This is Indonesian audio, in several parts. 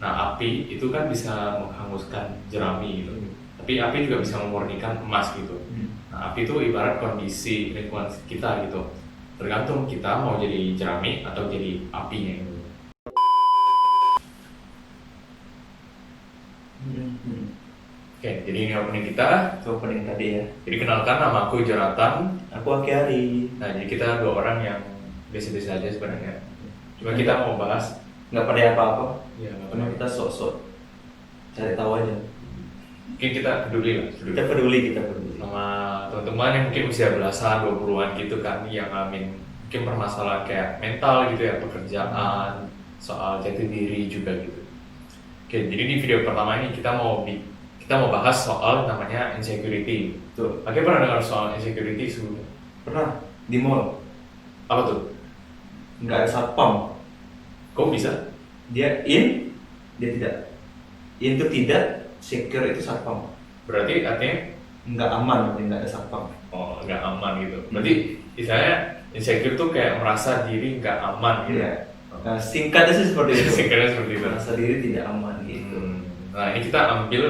Nah, api itu kan bisa menghanguskan jerami gitu. Tapi api juga bisa memurnikan emas gitu. Nah, api itu ibarat kondisi lingkungan kita gitu. Tergantung kita mau jadi jerami atau jadi apinya gitu. Oke, jadi ini opening kita. Itu opening tadi ya. Jadi kenalkan, nama aku Jonathan. Aku Aki. Nah, jadi kita dua orang yang biasa-biasa aja sebenarnya. Cuma kita mau bahas. Nggak pada apa-apa. Ya, nggak Cuma apa-apa. kita sok-sok cari tahu aja. Mungkin kita peduli lah. Kita peduli. Sama teman-teman yang mungkin usia belasan, 20-an gitu kan, yang ngalamin mungkin permasalahan kayak mental gitu ya, pekerjaan, soal jati diri juga gitu. Oke, jadi di video pertama ini kita mau bahas soal namanya insecurity. Tuh, Oke, pernah dengar soal insecurity sebelumnya? pernah di mall Apa tuh? nggak ada satpam. Kok bisa? Dia in, dia tidak. In itu tidak, secure itu satpam. Berarti artinya Nggak aman, berarti nggak ada satpam. nggak aman gitu. Berarti istilahnya insecure tuh kayak merasa diri nggak aman gitu. Iya. Nah, singkatnya sih seperti itu. Singkatnya seperti itu. Merasa diri tidak aman gitu. Nah, ini kita ambil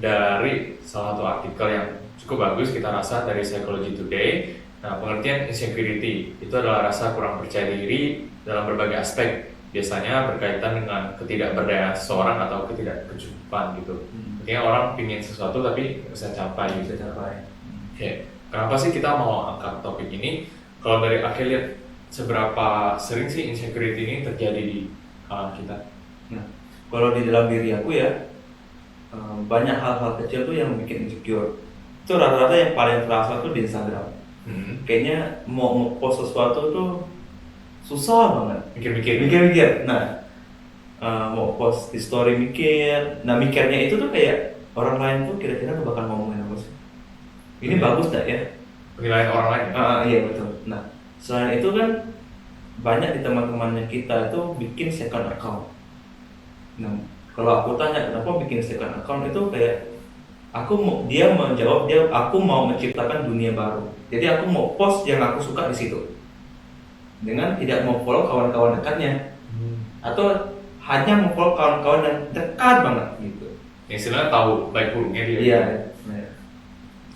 dari salah satu artikel yang cukup bagus kita rasa dari Psychology Today. Nah, pengertian insecurity itu adalah rasa kurang percaya diri dalam berbagai aspek, biasanya berkaitan dengan ketidakberdayaan seseorang atau ketidakkecukupan gitu. Artinya orang pingin sesuatu tapi nggak bisa capai gitu. Bisa capai. Oke, kenapa sih kita mau angkat topik ini? Kalau dari Akhil lihat, seberapa sering sih insecurity ini terjadi di kalangan kita? Nah, kalau di dalam diri aku ya, banyak hal-hal kecil tuh yang bikin insecure. Itu rata-rata yang paling terasa tuh di Instagram. Kayaknya mau post sesuatu tuh susah banget. Mikir-mikir. Nah, mau post di story mikir. Nah, mikirnya itu tuh kayak orang lain tuh kira-kira tuh bakal ngomongin apa sih? Ini bagus tak ya? Penilaian orang lain. Iya betul. Nah, selain itu kan banyak di teman-temannya kita itu bikin second account. Nah, kalau aku tanya kenapa bikin second account itu kayak dia menjawab aku mau menciptakan dunia baru. Jadi aku mau post yang aku suka di situ. Dengan tidak mau follow kawan-kawan dekatnya. Atau hanya mau follow kawan-kawan yang dekat banget gitu. Yang istilahnya tahu baik buruknya dia. Iya.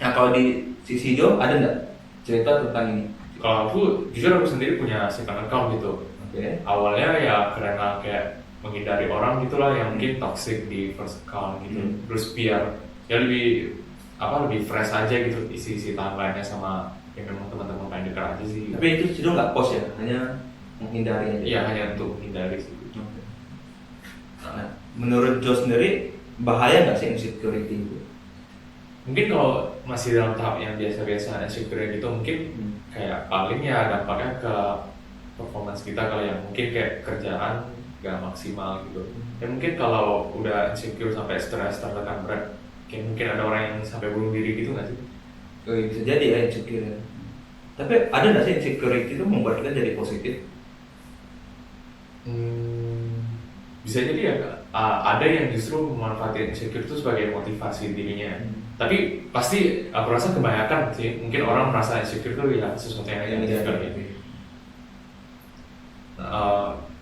Nah, kalau di sisi Jo ada nggak cerita tentang ini? Kalau aku, jujur aku sendiri punya second account gitu. Oke. Awalnya ya karena kayak menghindari orang gitulah yang mungkin toxic di first account gitu. Terus biar ya lebih fresh aja gitu isi timeline-nya sama yang memang teman-teman pengen dekat aja sih. Tapi itu Jo nggak post ya, hanya menghindari aja. Iya, hanya untuk menghindari sih. Nah, menurut Jo sendiri bahaya nggak sih insecurity itu? Mungkin kalau masih dalam tahap yang biasa-biasa insecure gitu mungkin kayak paling ya dampaknya ke performance kita kalau yang mungkin kayak kerjaan gak maksimal gitu. Ya mungkin kalau udah insecure sampai stres, tertekan berat, kayak mungkin ada orang yang sampai bunuh diri gitu nggak sih? Oh, bisa jadi ya insecure. Tapi ada nggak sih insecurity itu membuat kita jadi positif? Bisa jadi ya, ada yang justru memanfaatkan insecure itu sebagai motivasi dirinya. Tapi pasti aku rasa kebanyakan sih, mungkin orang merasa insecure itu ya sesuatu yang negatif gitu.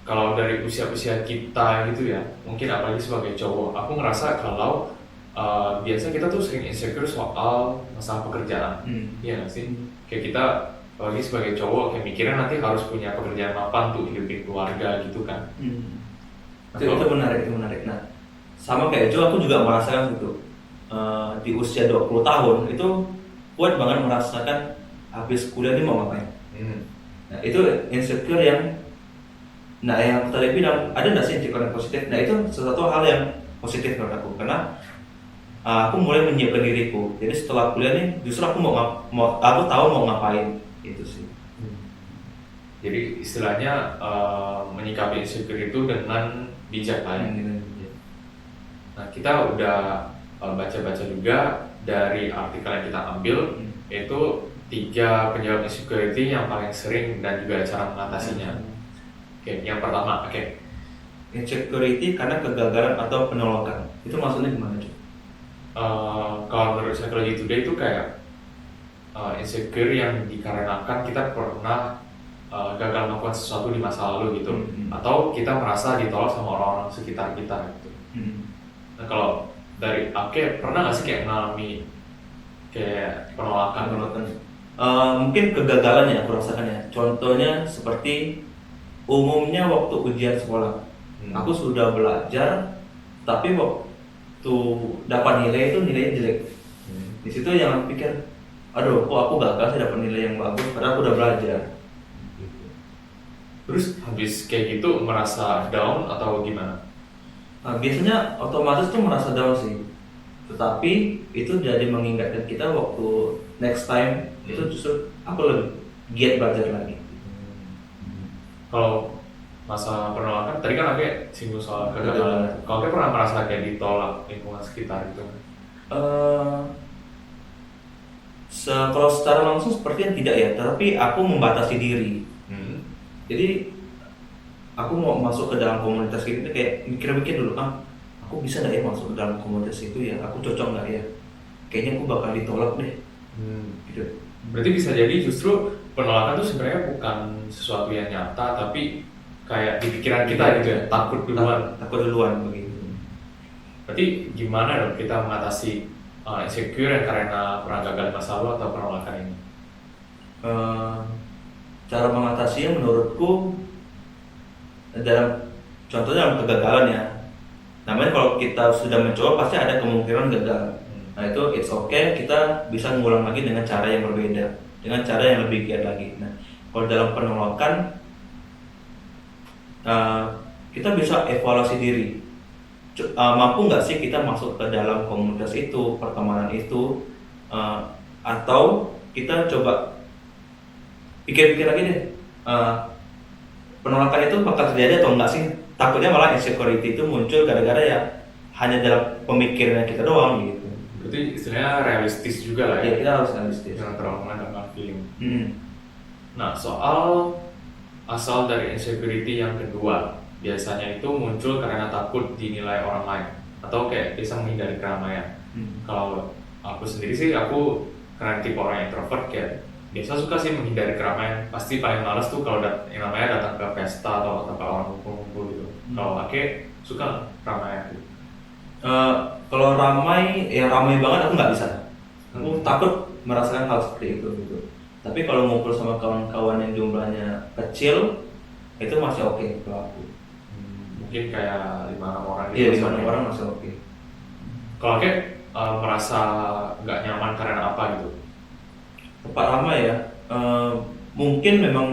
Kalau dari usia-usia kita gitu ya, mungkin apalagi sebagai cowok, aku ngerasa kalau biasa kita tuh sering insecure soal masalah pekerjaan. Iya nggak sih? Kayak kita apalagi sebagai cowok kayak mikirnya nanti harus punya pekerjaan mapan tuh hidupin keluarga gitu kan. Itu menarik. Nah, sama kayak Jo, aku juga merasakan gitu. Di usia 20 tahun itu kuat banget merasakan habis kuliah ini mau ngapain. Nah, itu insecure yang tadi bilang ada nggak sih insecure yang positif? Nah, itu sesuatu hal yang positif menurut aku karena aku mulai menyiapkan diriku. Jadi setelah kuliah nih justru aku aku tahu mau ngapain itu sih. Jadi istilahnya menyikapi insecure itu dengan bijak lah ya. Nah, kita udah baca-baca juga dari artikel yang kita ambil, yaitu 3 penyebab insecurity yang paling sering dan juga cara mengatasinya. Oke, yang pertama, insecurity karena kegagalan atau penolakan. Itu maksudnya gimana, Cuk? Kalau menurut Psychology Today itu kayak insecure yang dikarenakan kita pernah gagal melakukan sesuatu di masa lalu gitu, Hmm. atau kita merasa ditolak sama orang-orang sekitar kita gitu. Nah kalau dari Ake pernah nggak sih kayak mengalami kayak penolakan gitu? Mungkin kegagalan ya aku rasakan ya. Contohnya seperti umumnya waktu ujian sekolah. Aku sudah belajar, tapi waktu dapat nilai itu nilainya jelek. Di situ yang aku pikir, aduh, kok aku gagal sih dapat nilai yang bagus, padahal aku udah belajar. Terus habis kayak gitu merasa down atau gimana? Nah, biasanya otomatis tuh merasa down sih. Tetapi itu jadi mengingatkan kita waktu next time itu justru aku lebih giat belajar lagi. Kalau masa penolakan tadi kan Ake singgung soal kegagalan. Kalau Ake pernah merasa kayak ditolak lingkungan sekitar gitu? Kalau secara langsung sepertinya tidak ya, tapi aku membatasi diri. Jadi aku mau masuk ke dalam komunitas gitu kayak mikir-mikir dulu, aku bisa nggak ya masuk ke dalam komunitas itu ya, aku cocok nggak ya, kayaknya aku bakal ditolak deh. Gitu. Berarti bisa jadi justru penolakan itu sebenarnya bukan sesuatu yang nyata, tapi kayak di pikiran kita gitu ya, takut duluan begitu. Berarti gimana dong kita mengatasi insecure yang karena pernah gagal di masa lalu atau penolakan ini? Cara mengatasinya menurutku contohnya dalam kegagalan ya. Namanya kalau kita sudah mencoba pasti ada kemungkinan gagal. Nah itu it's okay, kita bisa ngulang lagi dengan cara yang berbeda, dengan cara yang lebih giat lagi. Nah kalau dalam penolakan kita bisa evaluasi diri. Mampu nggak sih kita masuk ke dalam komunitas itu, pertemanan itu, atau kita coba pikir-pikir lagi deh, penolakan itu bakal terjadi atau enggak sih? Takutnya malah insecurity itu muncul gara-gara ya hanya dalam pemikiran kita doang gitu. Berarti istilahnya realistis juga lah Ya ya, kita harus realistis. jangan terlalu mengandalkan feeling. Nah Soal asal dari insecurity yang kedua, biasanya itu muncul karena takut dinilai orang lain atau kayak bisa menghindari keramaian. Kalau aku sendiri sih, aku karena tipe orang introvert, kayak biasa suka sih menghindari keramaian. Pasti paling males tuh kalau yang namanya datang ke pesta atau tempat orang kumpul-kumpul gitu. Kalau Ake suka keramaian gitu. Kalau ramai banget aku nggak bisa. Aku takut merasakan hal seperti itu gitu. Tapi kalau ngumpul sama kawan-kawan yang jumlahnya kecil, itu masih oke kalau aku. Mungkin kayak 5-6 orang gitu. Iya, 5-6 orang masih oke. Kalau Ake merasa nggak nyaman karena apa gitu? Tempat ramai ya, mungkin memang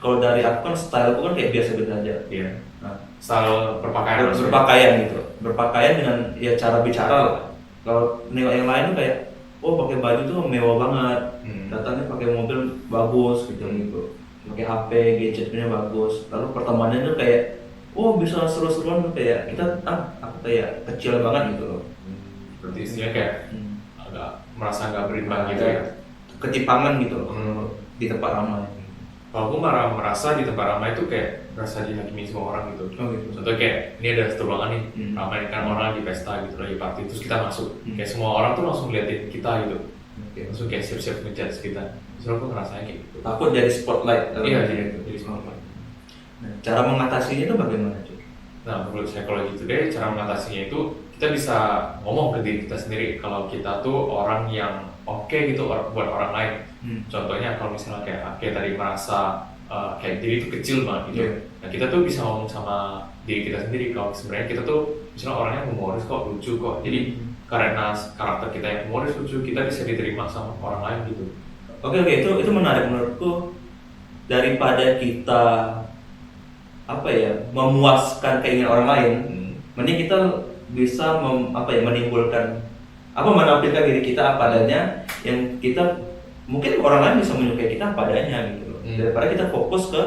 kalau dari aku kan styleku kan kayak biasa-biasa aja. Iya. Nah, Style berpakaian gitu, berpakaian dengan ya cara bicara lah. Kalau nengok yang lain tuh kayak, oh pakai baju tuh mewah banget, datangnya pakai mobil bagus gitu, pakai HP, gadgetnya bagus. Lalu pertemanannya tuh kayak, oh bisa seru-seruan tuh kayak kita, aku kayak kecil banget gitu loh. Berarti istilahnya kayak agak merasa nggak berimbang gitu ya. Ketimpangan gitu loh di tempat ramai. Kalau aku merasa di tempat ramai itu kayak merasa dihakimi semua orang gitu. Contohnya kayak ini ada satu ruangan nih, ramai kan orang lagi pesta gitu, lagi party, terus kita masuk, kayak semua orang tuh langsung liatin kita gitu, langsung kayak siap-siap ngejudge kita. Terus aku ngerasanya kayak gitu. Takut jadi spotlight. Iya, jadi spotlight. Nah, cara mengatasinya itu bagaimana cuy? Nah, menurut psikologi itu deh, cara mengatasinya itu kita bisa ngomong ke diri kita sendiri kalau kita tuh orang yang oke gitu buat orang lain. Contohnya kalau misalnya kayak Ake tadi merasa kayak diri itu kecil banget gitu. Nah kita tuh bisa ngomong sama diri kita sendiri kalau sebenarnya kita tuh misalnya orangnya humoris kok, lucu kok. Jadi karena karakter kita yang humoris, lucu, kita bisa diterima sama orang lain gitu. Oke, itu menarik menurutku. Daripada kita memuaskan keinginan orang lain, mending kita bisa menimbulkan menampilkan diri kita apa adanya, yang kita mungkin orang lain bisa menyukai kita apa adanya gitu loh. Daripada kita fokus ke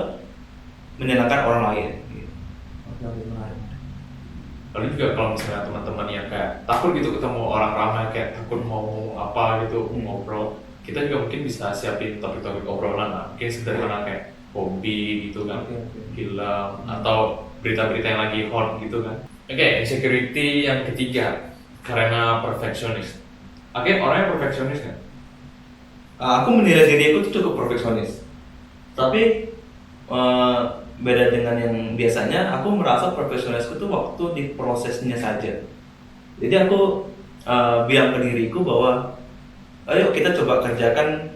menyenangkan orang lain gitu. Lalu juga kalau misalnya teman-teman yang kayak takut gitu ketemu orang ramai, kayak takut mau ngomong apa gitu, ngobrol, kita juga mungkin bisa siapin topik-topik obrolan lah. Mungkin sederhana kayak hobi gitu kan, film, atau berita-berita yang lagi hot gitu kan. Oke, insecurity yang ketiga karena perfeksionis. Oke, orangnya perfeksionis kan? Aku menilai diri aku tuh cukup perfeksionis. Tapi eh, beda dengan yang biasanya, aku merasa perfeksionisku tuh waktu di prosesnya saja. Jadi aku bilang ke diriku bahwa ayo kita coba kerjakan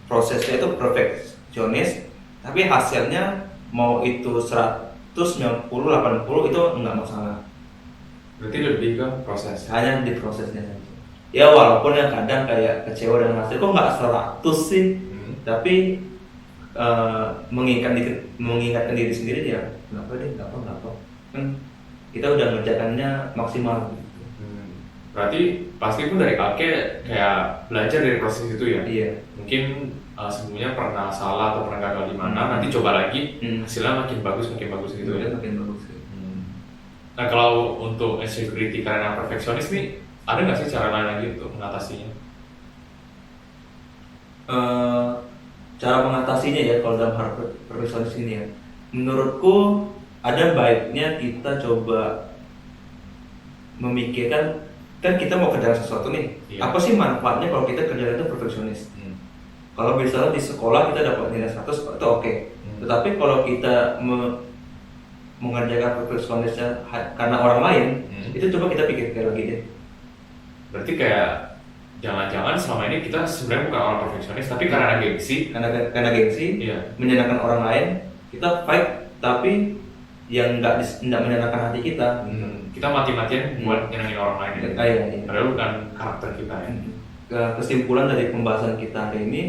prosesnya itu perfeksionis, tapi hasilnya mau itu 190, 80 itu enggak masalah. Berarti lebih ke proses. Hanya di prosesnya saja. Ya walaupun yang kadang kayak kecewa dengan hasil kok nggak 100 sih, tapi mengingatkan diri sendiri ya nggak apa deh, nggak apa kan kita udah ngerjakannya maksimal gitu. Berarti pasti pun dari kakek kayak belajar dari proses itu ya. Iya. Mungkin sebelumnya pernah salah atau pernah gagal di mana, nanti coba lagi, hasilnya makin bagus gitu ya. Makin bagus. Nah kalau untuk insecurity karena perfeksionis nih, ada nggak sih cara lain lagi untuk mengatasinya? Cara mengatasinya ya kalau dalam hal perfeksionis ini ya, menurutku ada baiknya kita coba memikirkan, kan kita mau kerjakan sesuatu nih, apa sih manfaatnya kalau kita kerjakan itu perfeksionis. Kalau misalnya di sekolah kita dapat nilai 100 itu oke. Tetapi kalau kita mengerjakan perfeksionisnya karena orang lain, itu coba kita pikirkan lagi deh. Berarti kayak jangan-jangan selama ini kita sebenarnya bukan orang perfeksionis, tapi karena gengsi. Karena gengsi, menyenangkan orang lain, kita fight, tapi yang nggak menyenangkan hati kita. Kita mati-matian buat nyenangin orang lain. Iya. Padahal bukan karakter kita ya. Kesimpulan dari pembahasan kita hari ini,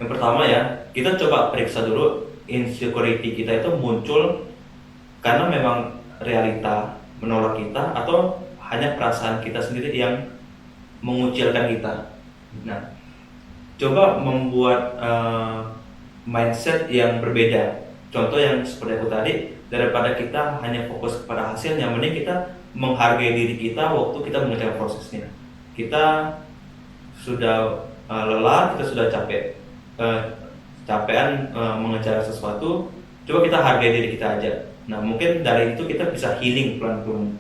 yang pertama ya, kita coba periksa dulu insecurity kita itu muncul karena memang realita menolak kita atau hanya perasaan kita sendiri yang mengucilkan kita. Nah, coba membuat mindset yang berbeda. Contoh yang seperti aku tadi, daripada kita hanya fokus kepada hasilnya, mending kita menghargai diri kita waktu kita mengerjakan prosesnya. Kita sudah lelah, kita sudah capean mengejar sesuatu, coba kita hargai diri kita aja. Nah, mungkin dari itu kita bisa healing pelan-pelan.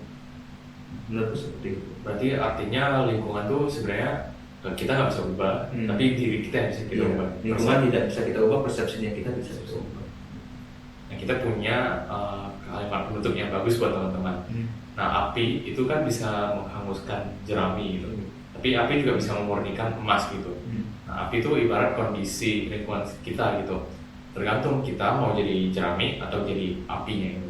Menurutku seperti itu. Berarti artinya lingkungan tuh sebenarnya kita nggak bisa ubah, tapi diri kita yang bisa kita ubah. Lingkungan tidak bisa kita ubah, persepsinya kita bisa ubah. Nah, kita punya kalimat penutup yang bagus buat teman-teman. Nah, api itu kan bisa menghanguskan jerami gitu, tapi api juga bisa memurnikan emas gitu. Nah, api itu ibarat kondisi lingkungan kita gitu. Tergantung kita mau jadi jerami atau jadi apinya.